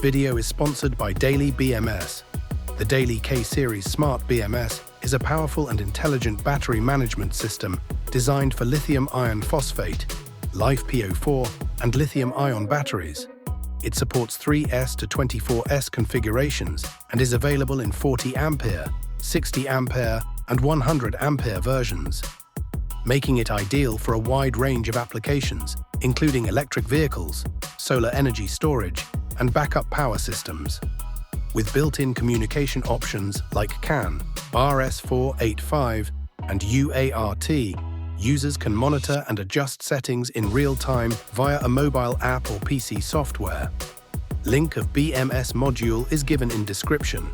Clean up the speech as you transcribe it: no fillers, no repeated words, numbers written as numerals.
video is sponsored by Daly BMS. The Daly K-Series Smart BMS is a powerful and intelligent battery management system designed for lithium iron phosphate, LiFePO4, and lithium-ion batteries. It supports 3S to 24S configurations and is available in 40 ampere, 60 ampere, and 100 ampere versions, making it ideal for a wide range of applications, including electric vehicles, solar energy storage, and backup power systems. With built-in communication options like CAN, RS485, and UART, users can monitor and adjust settings in real time via a mobile app or PC software. Link of BMS module is given in description.